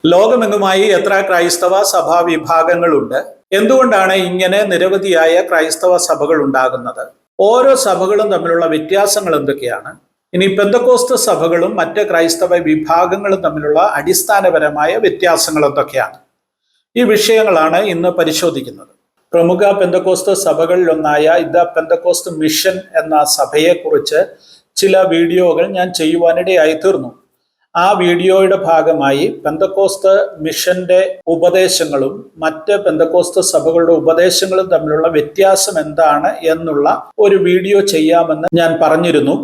ലോകമെങ്ങുമായി എത്ര ക്രൈസ്തവ സഭാ വിഭാഗങ്ങളുണ്ട്? എന്തുകൊണ്ടാണ് ഇങ്ങനെ നിരവധിയായ ക്രൈസ്തവ സഭകൾ ഉണ്ടാകുന്നത്? ഓരോ സഭകളും തമ്മിലുള്ള വ്യത്യാസങ്ങൾ എന്തൊക്കെയാണ്? ഇനി പെന്തക്കോസ്ത് സഭകളും മറ്റ് ക്രൈസ്തവ വിഭാഗങ്ങളും തമ്മിലുള്ള അടിസ്ഥാനപരമായ വ്യത്യാസങ്ങൾ എന്തൊക്കെയാണ്? ഈ വിഷയങ്ങളാണ് ഇന്ന് പരിശോധിക്കുന്നത്. പ്രമുഖ പെന്തക്കോസ്ത് സഭകളിലൊന്നായ ദ പെന്തക്കോസ്ത് മിഷൻ എന്ന സഭയെക്കുറിച്ച് ചില വീഡിയോകൾ ഞാൻ ചെയ്യുവാനിടയായി തീർന്നു. ആ വീഡിയോയുടെ ഭാഗമായി പെന്തക്കോസ്ത് മിഷന്റെ ഉപദേശങ്ങളും മറ്റ് പെന്തക്കോസ്ത് സഭകളുടെ ഉപദേശങ്ങളും തമ്മിലുള്ള വ്യത്യാസം എന്താണ് എന്നുള്ള ഒരു വീഡിയോ ചെയ്യാമെന്ന് ഞാൻ പറഞ്ഞിരുന്നു.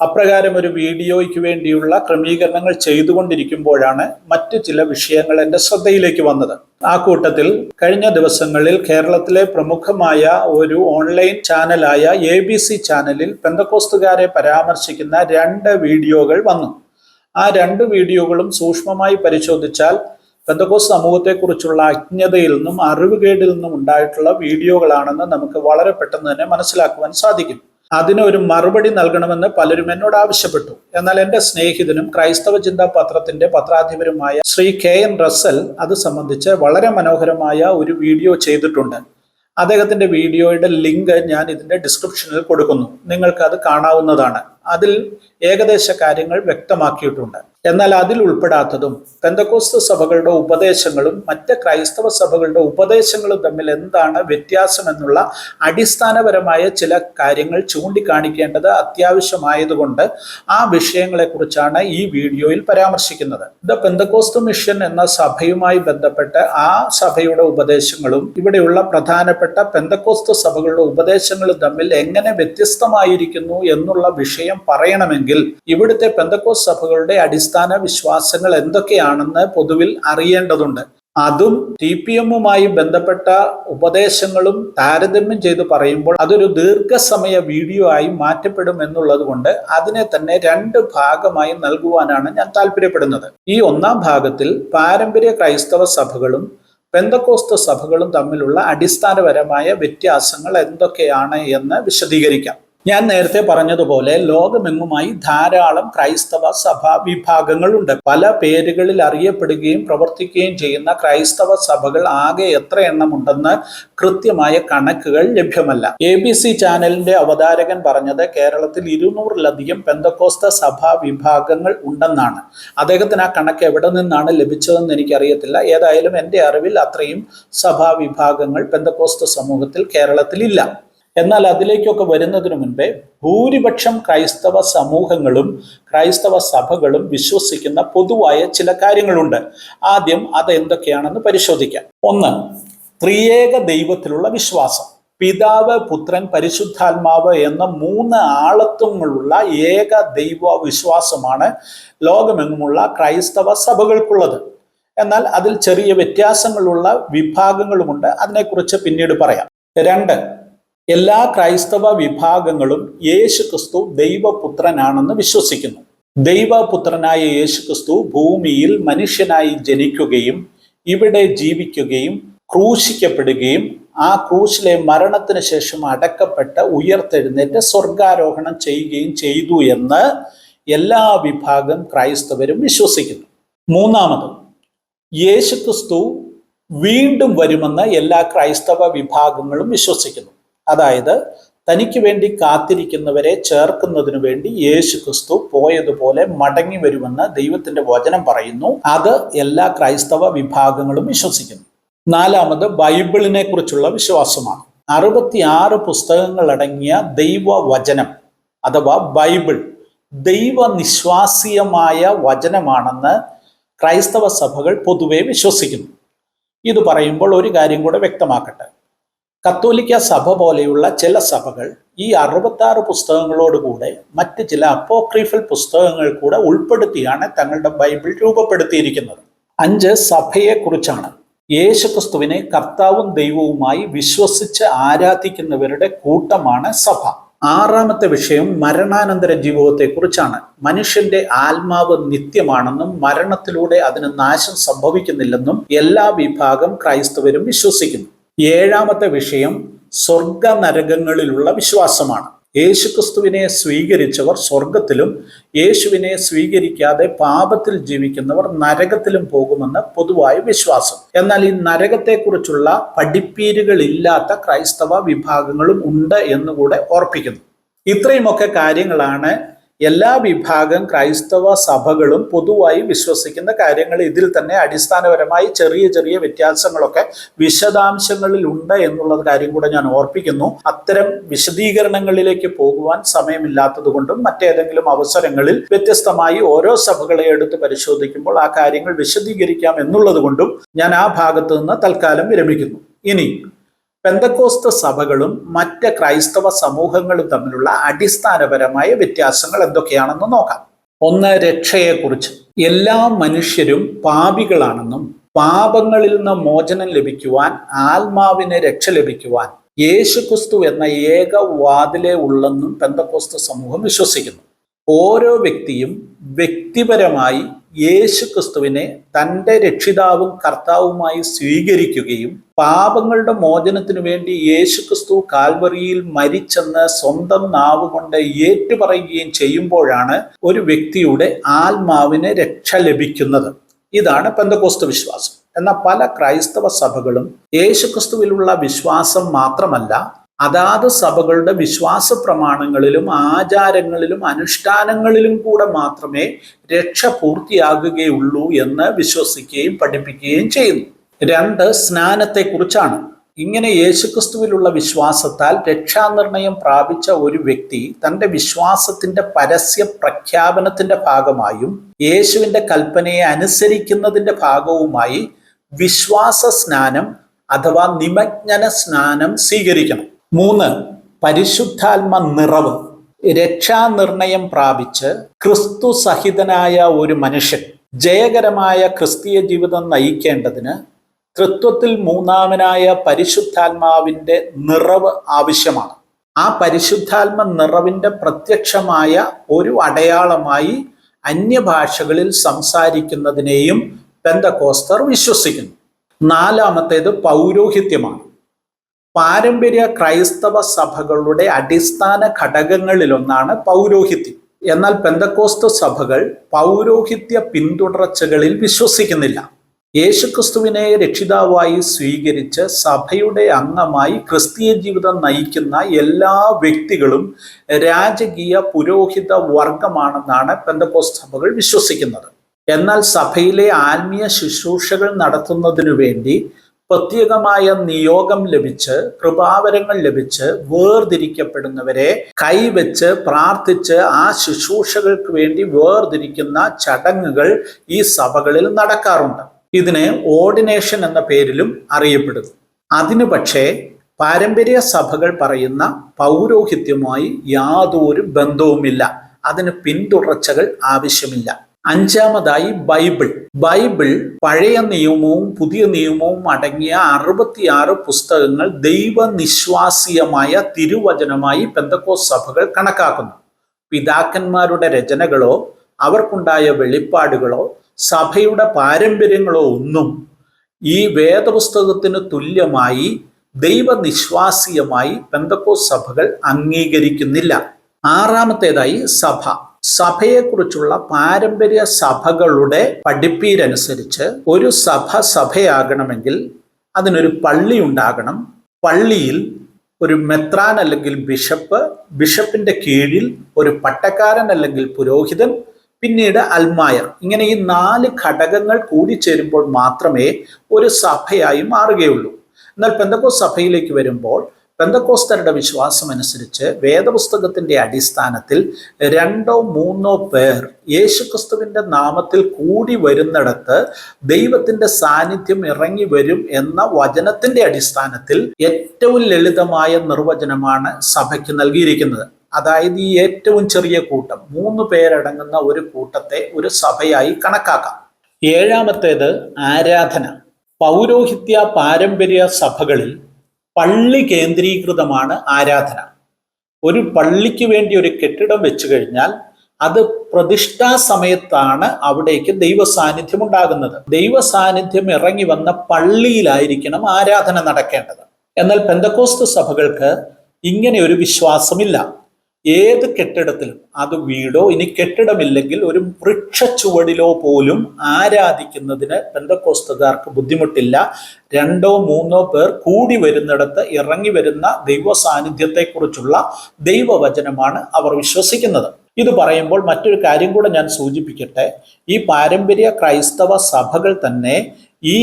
അപ്രകാരം ഒരു വീഡിയോയ്ക്ക് വേണ്ടിയുള്ള ക്രമീകരണങ്ങൾ ചെയ്തുകൊണ്ടിരിക്കുമ്പോഴാണ് മറ്റു ചില വിഷയങ്ങൾ എൻ്റെ ശ്രദ്ധയിലേക്ക് വന്നത്. ആ കൂട്ടത്തിൽ കഴിഞ്ഞ ദിവസങ്ങളിൽ കേരളത്തിലെ പ്രമുഖമായ ഒരു ഓൺലൈൻ ചാനലായ ABC ചാനലിൽ പെന്തക്കോസ്തുകാരെ പരാമർശിക്കുന്ന 2 വീഡിയോകൾ വന്നു. ആ 2 വീഡിയോകളും സൂക്ഷ്മമായി പരിശോധിച്ചാൽ പെന്തക്കോസ്ത് സമൂഹത്തെക്കുറിച്ചുള്ള അജ്ഞതയിൽ നിന്നും അറിവുകേടിൽ നിന്നും ഉണ്ടായിട്ടുള്ള വീഡിയോകളാണെന്ന് നമുക്ക് വളരെ പെട്ടെന്ന് തന്നെ മനസ്സിലാക്കുവാൻ സാധിക്കും. അതിനൊരു മറുപടി നൽകണമെന്ന് പലരും എന്നോട് ആവശ്യപ്പെട്ടു. എന്നാൽ എൻ്റെ സ്നേഹിതനും ക്രൈസ്തവ ചിന്താ പത്രത്തിന്റെ പത്രാധിപരുമായ ശ്രീ KN റസൽ അത് സംബന്ധിച്ച് വളരെ മനോഹരമായ ഒരു വീഡിയോ ചെയ്തിട്ടുണ്ട്. അദ്ദേഹത്തിന്റെ വീഡിയോയുടെ ലിങ്ക് ഞാൻ ഇതിന്റെ ഡിസ്ക്രിപ്ഷനിൽ കൊടുക്കുന്നു. നിങ്ങൾക്ക് അത് കാണാവുന്നതാണ്. അതിൽ ഏകദേശ കാര്യങ്ങൾ വ്യക്തമാക്കിയിട്ടുണ്ട്. എന്നാൽ അതിൽ ഉൾപ്പെടാത്തതും പെന്തക്കോസ്ത് സഭകളുടെ ഉപദേശങ്ങളും മറ്റ് ക്രൈസ്തവ സഭകളുടെ ഉപദേശങ്ങളും തമ്മിൽ എന്താണ് വ്യത്യാസം എന്നുള്ള അടിസ്ഥാനപരമായ ചില കാര്യങ്ങൾ ചൂണ്ടിക്കാണിക്കേണ്ടത് അത്യാവശ്യമായതുകൊണ്ട് ആ വിഷയങ്ങളെക്കുറിച്ചാണ് ഈ വീഡിയോയിൽ പരാമർശിക്കുന്നത്. ദ പെന്തക്കോസ്ത് മിഷൻ എന്ന സഭയുമായി ബന്ധപ്പെട്ട് ആ സഭയുടെ ഉപദേശങ്ങളും ഇവിടെയുള്ള പ്രധാനപ്പെട്ട പെന്തക്കോസ്ത് സഭകളുടെ ഉപദേശങ്ങളും തമ്മിൽ എങ്ങനെ വ്യത്യസ്തമായിരിക്കുന്നു എന്നുള്ള വിഷയം പറയണമെങ്കിൽ ഇവിടുത്തെ പെന്തക്കോസ്ത് സഭകളുടെ അടിസ്ഥാന വിശ്വാസങ്ങൾ എന്തൊക്കെയാണെന്ന് പൊതുവിൽ അറിയേണ്ടതുണ്ട്. അതും TPMുമായി ബന്ധപ്പെട്ട ഉപദേശങ്ങളും താരതമ്യം ചെയ്ത് പറയുമ്പോൾ അതൊരു ദീർഘസമയ വീഡിയോ ആയി മാറ്റപ്പെടും എന്നുള്ളത് കൊണ്ട് അതിനെ തന്നെ 2 ഭാഗമായി നൽകുവാനാണ് ഞാൻ താല്പര്യപ്പെടുന്നത്. ഈ 1ാം ഭാഗത്തിൽ പാരമ്പര്യ ക്രൈസ്തവ സഭകളും പെന്തക്കോസ്ത് സഭകളും തമ്മിലുള്ള അടിസ്ഥാനപരമായ വ്യത്യാസങ്ങൾ എന്തൊക്കെയാണ് എന്ന് വിശദീകരിക്കാം. ഞാൻ നേരത്തെ പറഞ്ഞതുപോലെ ലോകമെങ്ങുമായി ധാരാളം ക്രൈസ്തവ സഭാ വിഭാഗങ്ങളുണ്ട്. പല പേരുകളിൽ അറിയപ്പെടുകയും പ്രവർത്തിക്കുകയും ചെയ്യുന്ന ക്രൈസ്തവ സഭകൾ ആകെ എത്ര എണ്ണമുണ്ടെന്ന് കൃത്യമായ കണക്കുകൾ ലഭ്യമല്ല. ABC ചാനലിന്റെ അവതാരകൻ പറഞ്ഞത് കേരളത്തിൽ 200-ലധികം പെന്തക്കോസ്ത് സഭാ വിഭാഗങ്ങൾ ഉണ്ടെന്നാണ്. അദ്ദേഹത്തിന് ആ കണക്ക് എവിടെ നിന്നാണ് ലഭിച്ചതെന്ന് എനിക്കറിയത്തില്ല. ഏതായാലും എൻ്റെ അറിവിൽ അത്രയും സഭാ വിഭാഗങ്ങൾ പെന്തക്കോസ്ത് സമൂഹത്തിൽ കേരളത്തിൽ ഇല്ല. എന്നാൽ അതിലേക്കൊക്കെ വരുന്നതിന് മുൻപേ ഭൂരിപക്ഷം ക്രൈസ്തവ സമൂഹങ്ങളും ക്രൈസ്തവ സഭകളും വിശ്വസിക്കുന്ന പൊതുവായ ചില കാര്യങ്ങളുണ്ട്. ആദ്യം അത് എന്തൊക്കെയാണെന്ന് പരിശോധിക്കാം. 1. ത്രിയേക ദൈവത്തിലുള്ള വിശ്വാസം. പിതാവ്, പുത്രൻ, പരിശുദ്ധാത്മാവ് എന്ന 3 ആളത്വങ്ങളുള്ള ഏക ദൈവ വിശ്വാസമാണ് ലോകമെങ്ങുമുള്ള ക്രൈസ്തവ സഭകൾക്കുള്ളത്. എന്നാൽ അതിൽ ചെറിയ വ്യത്യാസങ്ങളുള്ള വിഭാഗങ്ങളുമുണ്ട്. അതിനെക്കുറിച്ച് പിന്നീട് പറയാം. 2. എല്ലാ ക്രൈസ്തവ വിഭാഗങ്ങളും യേശുക്രിസ്തു ദൈവപുത്രനാണെന്ന് വിശ്വസിക്കുന്നു. ദൈവപുത്രനായ യേശുക്രിസ്തു ഭൂമിയിൽ മനുഷ്യനായി ജനിക്കുകയും ഇവിടെ ജീവിക്കുകയും ക്രൂശിക്കപ്പെടുകയും ആ ക്രൂശിലെ മരണത്തിന് ശേഷം അടക്കപ്പെട്ട് ഉയർത്തെഴുന്നേറ്റ് സ്വർഗാരോഹണം ചെയ്യുകയും ചെയ്തു എന്ന് എല്ലാ വിഭാഗം ക്രൈസ്തവരും വിശ്വസിക്കുന്നു. 3. യേശുക്രിസ്തു വീണ്ടും വരുമെന്ന് എല്ലാ ക്രൈസ്തവ വിഭാഗങ്ങളും വിശ്വസിക്കുന്നു. അതായത് തനിക്ക് വേണ്ടി കാത്തിരിക്കുന്നവരെ ചേർക്കുന്നതിനു വേണ്ടി യേശുക്രിസ്തു പോയതുപോലെ മടങ്ങി വരുമെന്ന് ദൈവത്തിന്റെ വചനം പറയുന്നു. അത് എല്ലാ ക്രൈസ്തവ വിഭാഗങ്ങളും വിശ്വസിക്കുന്നു. 4. ബൈബിളിനെ കുറിച്ചുള്ള വിശ്വാസമാണ്. 66 പുസ്തകങ്ങൾ അടങ്ങിയ ദൈവവചനം അഥവാ ബൈബിൾ ദൈവനിശ്വാസീയമായ വചനമാണെന്ന് ക്രൈസ്തവ സഭകൾ പൊതുവെ വിശ്വസിക്കുന്നു. ഇത് പറയുമ്പോൾ ഒരു കാര്യം കൂടെ വ്യക്തമാക്കട്ടെ. കത്തോലിക്ക സഭ പോലെയുള്ള ചില സഭകൾ ഈ 66 പുസ്തകങ്ങളോടുകൂടെ മറ്റ് ചില അപ്പോക്രീഫൽ പുസ്തകങ്ങൾ കൂടെ ഉൾപ്പെടുത്തിയാണ് തങ്ങളുടെ ബൈബിൾ രൂപപ്പെടുത്തിയിരിക്കുന്നത്. 5. സഭയെക്കുറിച്ചാണ്. യേശുക്രിസ്തുവിനെ കർത്താവും ദൈവവുമായി വിശ്വസിച്ച് ആരാധിക്കുന്നവരുടെ കൂട്ടമാണ് സഭ. 6ാമത്തെ വിഷയം മരണാനന്തര ജീവിതത്തെക്കുറിച്ചാണ്. മനുഷ്യന്റെ ആത്മാവ് നിത്യമാണെന്നും മരണത്തിലൂടെ അതിന് നാശം സംഭവിക്കുന്നില്ലെന്നും എല്ലാ വിഭാഗം ക്രൈസ്തവരും വിശ്വസിക്കുന്നു. 7ാമത്തെ വിഷയം സ്വർഗ നരകങ്ങളിലുള്ള വിശ്വാസമാണ്. യേശുക്രിസ്തുവിനെ സ്വീകരിച്ചവർ സ്വർഗത്തിലും യേശുവിനെ സ്വീകരിക്കാതെ പാപത്തിൽ ജീവിക്കുന്നവർ നരകത്തിലും പോകുമെന്ന് പൊതുവായ വിശ്വാസം. എന്നാൽ ഈ നരകത്തെക്കുറിച്ചുള്ള പഠിപ്പീരുകളില്ലാത്ത ക്രൈസ്തവ വിഭാഗങ്ങളും ഉണ്ട് എന്നുകൂടെ ഓർപ്പിക്കുന്നു. ഇത്രയുമൊക്കെ കാര്യങ്ങളാണ് എല്ലാ വിഭാഗം ക്രൈസ്തവ സഭകളും പൊതുവായി വിശ്വസിക്കുന്ന കാര്യങ്ങൾ. ഇതിൽ തന്നെ അടിസ്ഥാനപരമായി ചെറിയ ചെറിയ വ്യത്യാസങ്ങളൊക്കെ വിശദാംശങ്ങളിൽ ഉണ്ട് എന്നുള്ള കാര്യം കൂടെ ഞാൻ ഓർപ്പിക്കുന്നു. അത്തരം വിശദീകരണങ്ങളിലേക്ക് പോകുവാൻ സമയമില്ലാത്തത് കൊണ്ടും മറ്റേതെങ്കിലും അവസരങ്ങളിൽ വ്യത്യസ്തമായി ഓരോ സഭകളെ എടുത്ത് പരിശോധിക്കുമ്പോൾ ആ കാര്യങ്ങൾ വിശദീകരിക്കാം എന്നുള്ളത് കൊണ്ടും ഞാൻ ആ ഭാഗത്ത് നിന്ന് തൽക്കാലം വിരമിക്കുന്നു. ഇനി പെന്തക്കോസ്ത് സഭകളും മറ്റ് ക്രൈസ്തവ സമൂഹങ്ങളും തമ്മിലുള്ള അടിസ്ഥാനപരമായ വ്യത്യാസങ്ങൾ എന്തൊക്കെയാണെന്ന് നോക്കാം. ഒന്ന്, രക്ഷയെക്കുറിച്ച്. എല്ലാ മനുഷ്യരും പാപികളാണെന്നും പാപങ്ങളിൽ നിന്ന് മോചനം ലഭിക്കുവാൻ, ആത്മാവിന് രക്ഷ ലഭിക്കുവാൻ യേശുക്രിസ്തു എന്ന ഏക വാതിലേ ഉള്ളെന്നും പെന്തക്കോസ്ത് സമൂഹം വിശ്വസിക്കുന്നു. ഓരോ വ്യക്തിയും വ്യക്തിപരമായി യേശുക്രിസ്തുവിനെ തൻ്റെ രക്ഷിതാവും കർത്താവുമായി സ്വീകരിക്കുകയും പാപങ്ങളുടെ മോചനത്തിനു വേണ്ടി യേശുക്രിസ്തു കാൽവറിയിൽ മരിച്ചെന്ന് സ്വന്തം നാവുകൊണ്ട് ഏറ്റുപറയുകയും ചെയ്യുമ്പോഴാണ് ഒരു വ്യക്തിയുടെ ആത്മാവിന് രക്ഷ ലഭിക്കുന്നത്. ഇതാണ് പെന്തക്കോസ്ത് വിശ്വാസം. എന്നാൽ പല ക്രൈസ്തവ സഭകളും യേശുക്രിസ്തുവിലുള്ള വിശ്വാസം മാത്രമല്ല, അതാത് സഭകളുടെ വിശ്വാസ പ്രമാണങ്ങളിലും ആചാരങ്ങളിലും അനുഷ്ഠാനങ്ങളിലും കൂടെ മാത്രമേ രക്ഷ പൂർത്തിയാകുകയുള്ളൂ എന്ന് വിശ്വസിക്കുകയും പഠിപ്പിക്കുകയും ചെയ്യുന്നു. 2, സ്നാനത്തെക്കുറിച്ചാണ്. ഇങ്ങനെ യേശുക്രിസ്തുവിലുള്ള വിശ്വാസത്താൽ രക്ഷാനിർണയം പ്രാപിച്ച ഒരു വ്യക്തി തൻ്റെ വിശ്വാസത്തിന്റെ പരസ്യ പ്രഖ്യാപനത്തിന്റെ ഭാഗമായും യേശുവിന്റെ കൽപ്പനയെ അനുസരിക്കുന്നതിന്റെ ഭാഗവുമായി വിശ്വാസ സ്നാനം അഥവാ നിമജ്ഞന സ്നാനം സ്വീകരിക്കണം. 3, പരിശുദ്ധാത്മ നിറവ്. രക്ഷാനിർണയം പ്രാപിച്ച് ക്രിസ്തു സഹിതനായ ഒരു മനുഷ്യൻ ജയകരമായ ക്രിസ്തീയ ജീവിതം നയിക്കേണ്ടതിന് തൃത്വത്തിൽ മൂന്നാമനായ പരിശുദ്ധാത്മാവിന്റെ നിറവ് ആവശ്യമാണ്. ആ പരിശുദ്ധാത്മ നിറവിന്റെ പ്രത്യക്ഷമായ ഒരു അടയാളമായി അന്യഭാഷകളിൽ സംസാരിക്കുന്നതിനെയും പെന്തക്കോസ്തർ വിശ്വസിക്കുന്നു. 4, പൗരോഹിത്യമാണ്. പാരമ്പര്യ ക്രൈസ്തവ സഭകളുടെ അടിസ്ഥാന ഘടകങ്ങളിലൊന്നാണ് പൗരോഹിത്യം. എന്നാൽ പെന്തക്കോസ്ത് സഭകൾ പൗരോഹിത്യ പിന്തുടർച്ചകളിൽ വിശ്വസിക്കുന്നില്ല. യേശുക്രിസ്തുവിനെ രക്ഷിതാവായി സ്വീകരിച്ച് സഭയുടെ അംഗമായി ക്രിസ്തീയ ജീവിതം നയിക്കുന്ന എല്ലാ വ്യക്തികളും രാജകീയ പുരോഹിത വർഗമാണെന്നാണ് പെന്തക്കോസ്ത് സഭകൾ വിശ്വസിക്കുന്നത്. എന്നാൽ സഭയിലെ ആത്മീയ ശുശ്രൂഷകൾ നടത്തുന്നതിനു വേണ്ടി പ്രത്യേകമായ നിയോഗം ലഭിച്ച് കൃപാവരങ്ങൾ ലഭിച്ച് വേർതിരിക്കപ്പെടുന്നവരെ കൈവച്ച് പ്രാർത്ഥിച്ച് ആ ശുശ്രൂഷകൾക്ക് വേണ്ടി വേർതിരിക്കുന്ന ചടങ്ങുകൾ ഈ സഭകളിൽ നടക്കാറുണ്ട്. ഇതിനെ ഓർഡിനേഷൻ എന്ന പേരിലും അറിയപ്പെടുന്നു. അതിനു പക്ഷേ പാരമ്പര്യ സഭകൾ പറയുന്ന പൗരോഹിത്യവുമായി യാതൊരു ബന്ധവുമില്ല. അതിന് പിന്തുടർച്ചകൾ ആവശ്യമില്ല. 5, ബൈബിൾ പഴയ നിയമവും പുതിയ നിയമവും അടങ്ങിയ 66 പുസ്തകങ്ങൾ ദൈവനിശ്വാസീയമായ തിരുവചനമായി പെന്തക്കോസ്ത് സഭകൾ കണക്കാക്കുന്നു. പിതാക്കന്മാരുടെ രചനകളോ അവർക്കുണ്ടായ വെളിപ്പാടുകളോ സഭയുടെ പാരമ്പര്യങ്ങളോ ഒന്നും ഈ വേദപുസ്തകത്തിന് തുല്യമായി ദൈവനിശ്വാസീയമായി പെന്തക്കോസ്ത് സഭകൾ അംഗീകരിക്കുന്നില്ല. 6, സഭയെക്കുറിച്ചുള്ള പാരമ്പര്യ സഭകളുടെ പഠിപ്പീരനുസരിച്ച് ഒരു സഭയാകണമെങ്കിൽ അതിനൊരു പള്ളി ഉണ്ടാകണം. പള്ളിയിൽ ഒരു മെത്രാൻ അല്ലെങ്കിൽ ബിഷപ്പിന്റെ കീഴിൽ ഒരു പട്ടക്കാരൻ അല്ലെങ്കിൽ പുരോഹിതൻ, പിന്നീട് അൽമായർ. ഇങ്ങനെ ഈ 4 ഘടകങ്ങൾ കൂടിച്ചേരുമ്പോൾ മാത്രമേ ഒരു സഭയായി മാറുകയുള്ളൂ. എന്നാൽ പെന്തക്കോസ്ത് സഭയിലേക്ക് വരുമ്പോൾ പെന്തക്കോസ്തരുടെ വിശ്വാസം അനുസരിച്ച് വേദപുസ്തകത്തിന്റെ അടിസ്ഥാനത്തിൽ 2-3 പേർ യേശുക്രിസ്തുവിന്റെ നാമത്തിൽ കൂടി വരുന്നിടത്ത് ദൈവത്തിന്റെ സാന്നിധ്യം ഇറങ്ങി വരും എന്ന വചനത്തിന്റെ അടിസ്ഥാനത്തിൽ ഏറ്റവും ലളിതമായ നിർവചനമാണ് സഭയ്ക്ക് നൽകിയിരിക്കുന്നത്. അതായത് ഈ ഏറ്റവും ചെറിയ കൂട്ടം 3 പേരടങ്ങുന്ന ഒരു കൂട്ടത്തെ ഒരു സഭയായി കണക്കാക്കാം. 7, ആരാധന. പൗരോഹിത്യ പാരമ്പര്യ സഭകളിൽ പള്ളി കേന്ദ്രീകൃതമാണ് ആരാധന. ഒരു പള്ളിക്ക് വേണ്ടി ഒരു കെട്ടിടം വെച്ചു കഴിഞ്ഞാൽ അത് പ്രതിഷ്ഠാ സമയത്താണ് അവിടേക്ക് ദൈവ സാന്നിധ്യം ഉണ്ടാകുന്നത്. ദൈവ സാന്നിധ്യം ഇറങ്ങി വന്ന പള്ളിയിലായിരിക്കണം ആരാധന നടക്കേണ്ടത്. എന്നാൽ പെന്തക്കോസ്ത് സഭകൾക്ക് ഇങ്ങനെ ഒരു വിശ്വാസമില്ല. ഏത് കെട്ടിടത്തിലും, അത് വീടോ ഇനി കെട്ടിടമില്ലെങ്കിൽ ഒരു വൃക്ഷച്ചുവടിലോ പോലും ആരാധിക്കുന്നതിന് പെന്തക്കോസ്തുകാർക്ക് ബുദ്ധിമുട്ടില്ല. 2-3 പേർ കൂടി വരുന്നിടത്ത് ഇറങ്ങി വരുന്ന ദൈവ സാന്നിധ്യത്തെക്കുറിച്ചുള്ള ദൈവവചനമാണ് അവർ വിശ്വസിക്കുന്നത്. ഇത് പറയുമ്പോൾ മറ്റൊരു കാര്യം കൂടെ ഞാൻ സൂചിപ്പിക്കട്ടെ. ഈ പാരമ്പര്യ ക്രൈസ്തവ സഭകൾ തന്നെ ഈ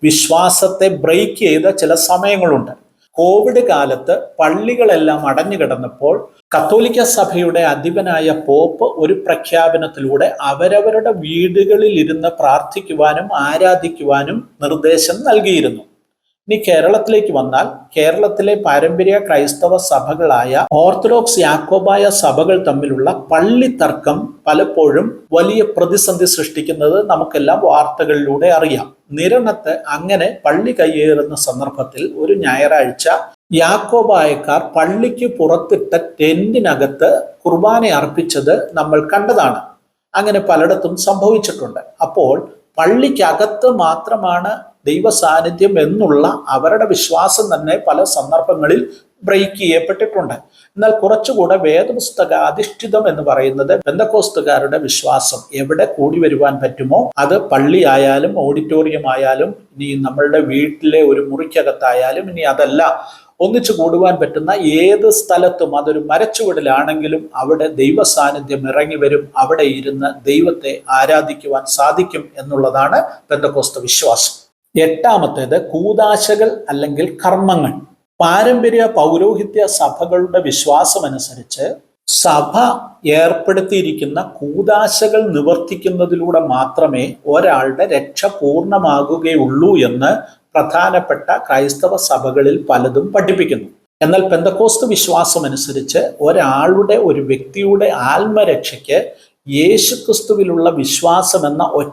വിശ്വാസത്തെ ബ്രേക്ക് ചെയ്ത ചില സമയങ്ങളുണ്ട്. കോവിഡ് കാലത്ത് പള്ളികളെല്ലാം അടഞ്ഞു കിടന്നപ്പോൾ കത്തോലിക്ക സഭയുടെ അധിപനായ പോപ്പ് ഒരു പ്രഖ്യാപനത്തിലൂടെ അവരവരുടെ വീടുകളിൽ ഇരുന്ന് പ്രാർത്ഥിക്കുവാനും ആരാധിക്കുവാനും നിർദ്ദേശം നൽകിയിരുന്നു. ഇനി കേരളത്തിലേക്ക് വന്നാൽ, കേരളത്തിലെ പാരമ്പര്യ ക്രൈസ്തവ സഭകളായ ഓർത്തഡോക്സ് യാക്കോബായ സഭകൾ തമ്മിലുള്ള പള്ളി തർക്കം പലപ്പോഴും വലിയ പ്രതിസന്ധി സൃഷ്ടിക്കുന്നത് നമുക്കെല്ലാം വാർത്തകളിലൂടെ അറിയാം. നിരണത്ത് അങ്ങനെ പള്ളി കയ്യേറുന്ന സന്ദർഭത്തിൽ ഒരു ഞായറാഴ്ച യാക്കോബായക്കാർ പള്ളിക്ക് പുറത്തിട്ട ടെന്റിനകത്ത് കുർബാന അർപ്പിച്ചത് നമ്മൾ കണ്ടതാണ്. അങ്ങനെ പലയിടത്തും സംഭവിച്ചിട്ടുണ്ട്. അപ്പോൾ പള്ളിക്കകത്ത് മാത്രമാണ് ദൈവ സാന്നിധ്യം എന്നുള്ള അവരുടെ വിശ്വാസം തന്നെ പല സന്ദർഭങ്ങളിൽ ബ്രേക്ക് ചെയ്യപ്പെട്ടിട്ടുണ്ട്. എന്നാൽ കുറച്ചുകൂടെ വേദപുസ്തക അധിഷ്ഠിതം എന്ന് പറയുന്നത് പെന്തക്കോസ്തുകാരുടെ വിശ്വാസം. എവിടെ കൂടി വരുവാൻ പറ്റുമോ, അത് പള്ളി ആയാലും ഓഡിറ്റോറിയം ആയാലും ഇനി നമ്മളുടെ വീട്ടിലെ ഒരു മുറിക്കകത്തായാലും, ഇനി അതല്ല ഒന്നിച്ചു കൂടുവാൻ പറ്റുന്ന ഏത് സ്ഥലത്തും, അതൊരു മരച്ചുവടിലാണെങ്കിലും അവിടെ ദൈവ സാന്നിധ്യം ഇറങ്ങി വരും. അവിടെ ഇരുന്ന് ദൈവത്തെ ആരാധിക്കുവാൻ സാധിക്കും എന്നുള്ളതാണ് പെന്തക്കോസ്ത് വിശ്വാസം. 8ാമത്തേത് കൂദാശകൾ അല്ലെങ്കിൽ കർമ്മങ്ങൾ. പാരമ്പര്യ പൗരോഹിത്യ സഭകളുടെ വിശ്വാസമനുസരിച്ച് സഭ ഏർപ്പെടുത്തിയിരിക്കുന്ന കൂദാശകൾ നിവർത്തിക്കുന്നതിലൂടെ മാത്രമേ ഒരാളുടെ രക്ഷ പൂർണ്ണമാകുകയുള്ളൂ എന്ന് പ്രധാനപ്പെട്ട ക്രൈസ്തവ സഭകളിൽ പലതും പഠിപ്പിക്കുന്നു. എന്നാൽ പെന്തക്കോസ്ത് വിശ്വാസമനുസരിച്ച് ഒരു വ്യക്തിയുടെ ആത്മരക്ഷയ്ക്ക് യേശുക്രിസ്തുവിലുള്ള വിശ്വാസം എന്ന ഒറ്റ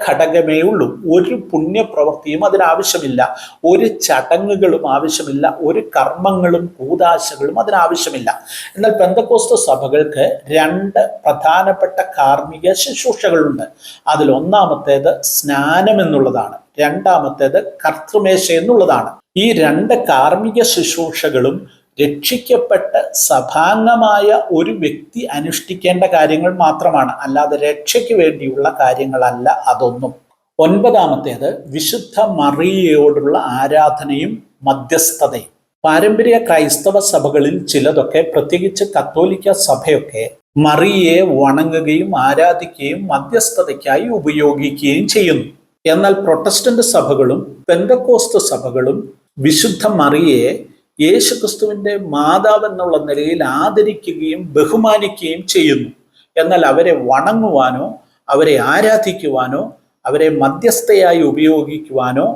ഘടകമേ ഉള്ളൂ. ഒരു പുണ്യപ്രവൃത്തിയും അതിനാവശ്യമില്ല, ഒരു ചടങ്ങുകളും ആവശ്യമില്ല, ഒരു കർമ്മങ്ങളും കൂദാശകളും അതിനാവശ്യമില്ല. എന്നാൽ പെന്തക്കോസ്ത് സഭകൾക്ക് 2 പ്രധാനപ്പെട്ട കാർമ്മിക ശുശ്രൂഷകളുണ്ട്. അതിൽ ഒന്നാമത്തേത് സ്നാനം എന്നുള്ളതാണ്, 2ാമത്തേത് കർത്തൃമേശ എന്നുള്ളതാണ്. ഈ 2 കാർമ്മിക ശുശ്രൂഷകളും രക്ഷിക്കപ്പെട്ട സഭാംഗമായ ഒരു വ്യക്തി അനുഷ്ഠിക്കേണ്ട കാര്യങ്ങൾ മാത്രമാണ്, അല്ലാതെ രക്ഷയ്ക്ക് വേണ്ടിയുള്ള കാര്യങ്ങളല്ല അതൊന്നും. 9ാമത്തേത് വിശുദ്ധ മറിയയോടുള്ള ആരാധനയും മധ്യസ്ഥതയും. പാരമ്പര്യ ക്രൈസ്തവ സഭകളിൽ ചിലതൊക്കെ, പ്രത്യേകിച്ച് കത്തോലിക്ക സഭയൊക്കെ മറിയയെ വണങ്ങുകയും ആരാധിക്കുകയും മധ്യസ്ഥതയ്ക്കായി ഉപയോഗിക്കുകയും ചെയ്യുന്നു. എന്നാൽ പ്രൊട്ടസ്റ്റന്റ് സഭകളും പെന്തക്കോസ്ത് സഭകളും വിശുദ്ധ മറിയയെ യേശുക്രിസ്തുവിന്റെ മാതാവ് എന്നുള്ള നിലയിൽ ആദരിക്കുകയും ബഹുമാനിക്കുകയും ചെയ്യുന്നു. എന്നാൽ അവരെ വണങ്ങുവാനോ അവരെ ആരാധിക്കുവാനോ അവരെ മധ്യസ്ഥയായി ഉപയോഗിക്കുവാനോ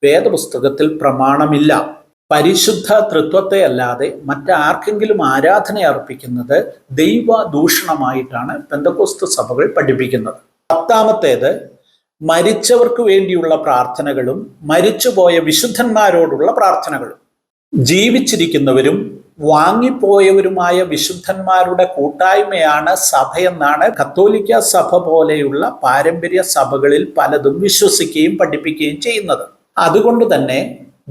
വേദപുസ്തകത്തിൽ പ്രമാണമില്ല. പരിശുദ്ധ തൃത്വത്തെ അല്ലാതെ മറ്റാർക്കെങ്കിലും ആരാധന അർപ്പിക്കുന്നത് ദൈവദൂഷണമായിട്ടാണ് പെന്തക്കോസ്ത് സഭകൾ പഠിപ്പിക്കുന്നത്. 10ാമത്തേത് മരിച്ചവർക്ക് വേണ്ടിയുള്ള പ്രാർത്ഥനകളും മരിച്ചുപോയ വിശുദ്ധന്മാരോടുള്ള പ്രാർത്ഥനകളും. ജീവിച്ചിരിക്കുന്നവരും വാങ്ങിപ്പോയവരുമായ വിശുദ്ധന്മാരുടെ കൂട്ടായ്മയാണ് സഭയെന്നാണ് കത്തോലിക്ക സഭ പോലെയുള്ള പാരമ്പര്യ സഭകളിൽ പലതും വിശ്വസിക്കുകയും പഠിപ്പിക്കുകയും ചെയ്യുന്നത്. അതുകൊണ്ട് തന്നെ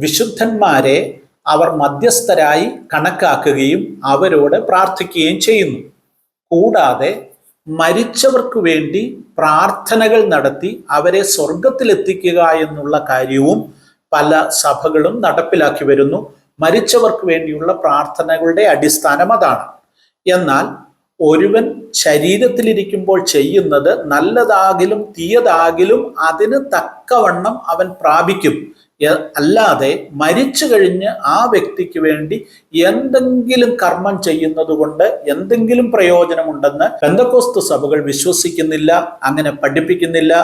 വിശുദ്ധന്മാരെ അവർ മധ്യസ്ഥരായി കണക്കാക്കുകയും അവരോട് പ്രാർത്ഥിക്കുകയും ചെയ്യുന്നു. കൂടാതെ മരിച്ചവർക്ക് വേണ്ടി പ്രാർത്ഥനകൾ നടത്തി അവരെ സ്വർഗത്തിലെത്തിക്കുക എന്നുള്ള കാര്യവും പല സഭകളും നടപ്പിലാക്കി വരുന്നു. മരിച്ചവർക്ക് വേണ്ടിയുള്ള പ്രാർത്ഥനകളുടെ അടിസ്ഥാനം അതാണ്. എന്നാൽ ഒരുവൻ ശരീരത്തിലിരിക്കുമ്പോൾ ചെയ്യുന്നത് നല്ലതാകിലും തീയതാകിലും അതിന് തക്കവണ്ണം അവൻ പ്രാപിക്കും. അല്ലാതെ മരിച്ചു കഴിഞ്ഞ് ആ വ്യക്തിക്ക് വേണ്ടി എന്തെങ്കിലും കർമ്മം ചെയ്യുന്നത് കൊണ്ട് എന്തെങ്കിലും പ്രയോജനമുണ്ടെന്ന് പെന്തക്കോസ്ത് സഭകൾ വിശ്വസിക്കുന്നില്ല, അങ്ങനെ പഠിപ്പിക്കുന്നില്ല.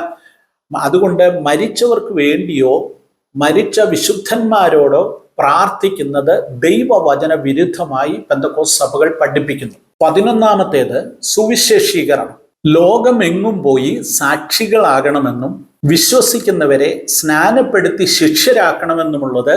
അതുകൊണ്ട് മരിച്ചവർക്ക് വേണ്ടിയോ മരിച്ച വിശുദ്ധന്മാരോടോ പ്രാർത്ഥിക്കുന്നത് ദൈവവചന വിരുദ്ധമായി പെന്തക്കോസ്ത് സഭകൾ പഠിപ്പിക്കുന്നു. 11ാമത്തേത് സുവിശേഷീകരണം. ലോകമെങ്ങും പോയി സാക്ഷികളാകണമെന്നും വിശ്വസിക്കുന്നവരെ സ്നാനപ്പെടുത്തി ശിഷ്യരാക്കണമെന്നുമുള്ളത്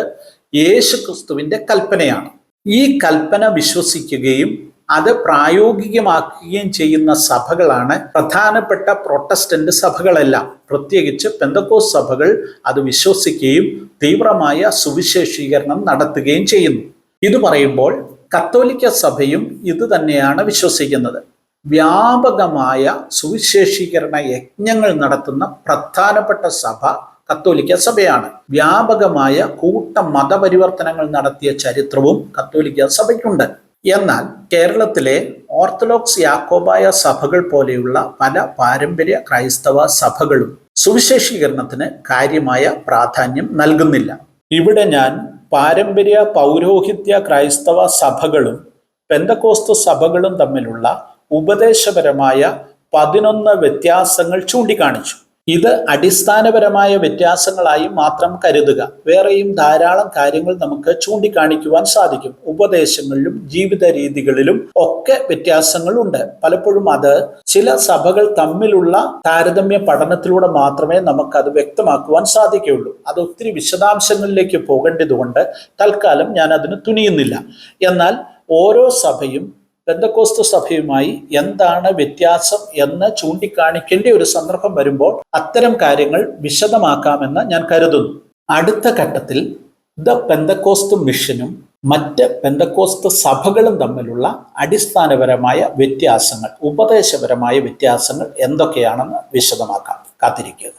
യേശുക്രിസ്തുവിന്റെ കൽപ്പനയാണ്. ഈ കൽപ്പന വിശ്വസിക്കുകയും അത് പ്രായോഗികമാക്കുകയും ചെയ്യുന്ന സഭകളാണ് പ്രധാനപ്പെട്ട പ്രൊട്ടസ്റ്റന്റ് സഭകളെല്ലാം. പ്രത്യേകിച്ച് പെന്തക്കോസ്ത് സഭകൾ അത് വിശ്വസിക്കുകയും തീവ്രമായ സുവിശേഷീകരണം നടത്തുകയും ചെയ്യുന്നു. ഇത് പറയുമ്പോൾ കത്തോലിക്ക സഭയും ഇത് തന്നെയാണ് വിശ്വസിക്കുന്നത്. വ്യാപകമായ സുവിശേഷീകരണ യജ്ഞങ്ങൾ നടത്തുന്ന പ്രധാനപ്പെട്ട സഭ കത്തോലിക്ക സഭയാണ്. വ്യാപകമായ കൂട്ട മതപരിവർത്തനങ്ങൾ നടത്തിയ ചരിത്രവും കത്തോലിക്ക സഭയ്ക്കുണ്ട്. എന്നാൽ കേരളത്തിലെ ഓർത്തഡോക്സ് യാക്കോബായ സഭകൾ പോലെയുള്ള പല പാരമ്പര്യ ക്രൈസ്തവ സഭകളും സുവിശേഷീകരണത്തിന് കാര്യമായ പ്രാധാന്യം നൽകുന്നില്ല. ഇവിടെ ഞാൻ പാരമ്പര്യ പൗരോഹിത്യ ക്രൈസ്തവ സഭകളും പെന്തക്കോസ്ത് സഭകളും തമ്മിലുള്ള ഉപദേശപരമായ 11 വ്യത്യാസങ്ങൾ ചൂണ്ടിക്കാണിച്ചു. ഇത് അടിസ്ഥാനപരമായ വ്യത്യാസങ്ങളായി മാത്രം കരുതുക. വേറെയും ധാരാളം കാര്യങ്ങൾ നമുക്ക് ചൂണ്ടിക്കാണിക്കുവാൻ സാധിക്കും. ഉപദേശങ്ങളിലും ജീവിത രീതികളിലും ഒക്കെ വ്യത്യാസങ്ങളുണ്ട്. പലപ്പോഴും അത് ചില സഭകൾ തമ്മിലുള്ള താരതമ്യ പഠനത്തിലൂടെ മാത്രമേ നമുക്കത് വ്യക്തമാക്കുവാൻ സാധിക്കുകയുള്ളൂ. അത് ഒത്തിരി വിശദാംശങ്ങളിലേക്ക് പോകേണ്ടതുകൊണ്ട് തൽക്കാലം ഞാൻ അതിന് തുനിയുന്നില്ല. എന്നാൽ ഓരോ സഭയും പെന്തക്കോസ്ത് സഭയുമായി എന്താണ് വ്യത്യാസം എന്ന് ചൂണ്ടിക്കാണിക്കേണ്ട ഒരു സന്ദർഭം വരുമ്പോൾ അത്തരം കാര്യങ്ങൾ വിശദമാക്കാമെന്ന് ഞാൻ കരുതുന്നു. അടുത്ത ഘട്ടത്തിൽ ദ പെന്തക്കോസ്ത് മിഷനും മറ്റ് പെന്തക്കോസ്ത് സഭകളും തമ്മിലുള്ള അടിസ്ഥാനപരമായ വ്യത്യാസങ്ങൾ, ഉപദേശപരമായ വ്യത്യാസങ്ങൾ എന്തൊക്കെയാണെന്ന് വിശദമാക്കാം. കാത്തിരിക്കുക.